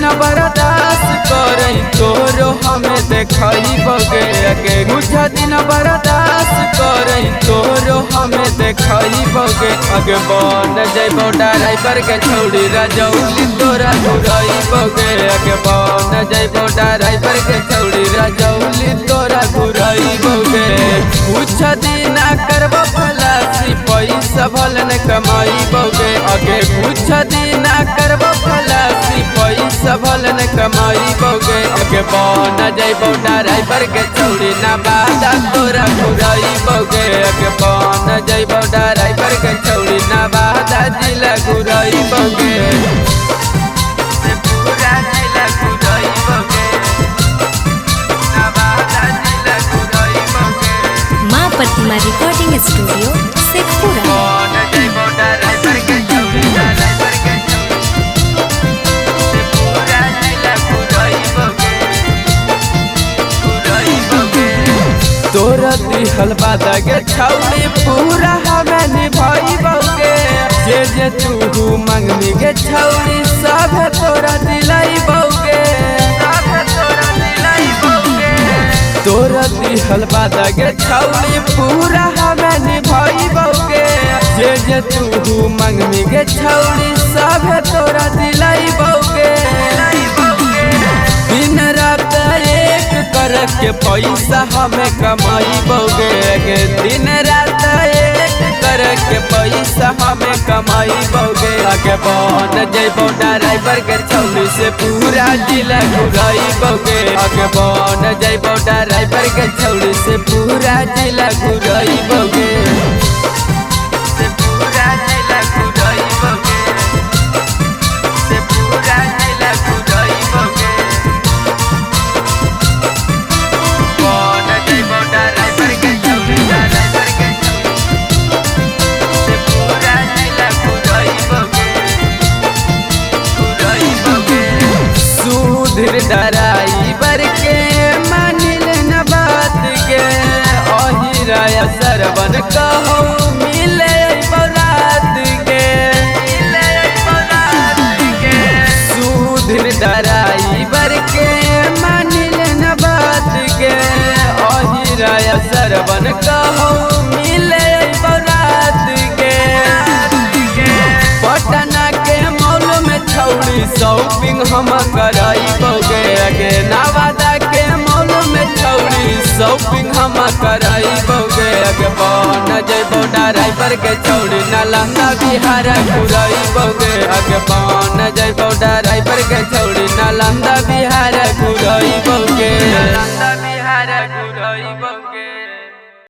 दिन बर्दाश्त करे तोरो हमें देखई बगे आगे कुछ दिन बर्दाश्त करे तोरो हमें देखई बगे आगे बन जइबो ड्राइवर के छौड़ी रजौली तोरा घुरई बगे आगे बन जइबो ड्राइवर के छौड़ी रजौली तोरा घुरई बगे कुछ दिन करबो खलासी पैसा भल न कमाई बगे आगे कुछ दिन करबो खलासी पैसा भल न कमाई बगे आगे बन जइबो ड्राइवर के छौड़ी ना बादा तोरा घुरई बगे आगे बन जइबो ड्राइवर के छौड़ी ना बादा जिला घुरई बगे पूरा जिला घुरई बगे ना बादा जिला घुरई बगे माँ प्रतिमा रिकॉर्डिंग स्टूडियो शेखपुरा। बन जइबो ड्राइवर के छौड़ी ड्राइवर के छौड़ी पूरा जिला घुरई बगे तोरा दिहल बादा के छौड़ी पूरा हमें निभाई बगे जे तू मंगनी के छौड़ी सब तोरा दिलाई बगे तोरा दिहल बादा के छौड़ी पूरा हमें निभाई बगे जे तू मंगनी के छौड़ी सब तोरा दिलाई बगे दिन रात एक करके पैसा हमें कमाई बगे दिन रात एक करके पैसा हमें कमाई बगे आगे बन जइबो ड्राइवर के छौड़ी से पूरा जिला घुरई बगे आगे बन जइबो ड्राइवर के छौड़ी से पूरा जिला घुरई बगे से पूरा जिला घुरई बगे से पूरा जिला घुरई बगे बन जइबो ड्राइवर के छौड़ी ड्राइवर के से पूरा जिला घुरई बगे घुरई बगे सुधीर ड्राइवर के मानिल न बात के अहिराया सरवन कहो मिले बरात के सुधीर ड्राइवर के मानिल न बात के अहिराया सरवन कहो मिले बरात के पटना के मॉल में छौड़ी शॉपिंग हम कराई बगे आगे नवादा के मॉल में छौड़ी शॉपिंग हम कराई बगे आगे बन जइबो ड्राइवर के छौड़ी नालंदा बिहार घुरई बगे आगे बन जइबो ड्राइवर के छौड़ी नालंदा बिहार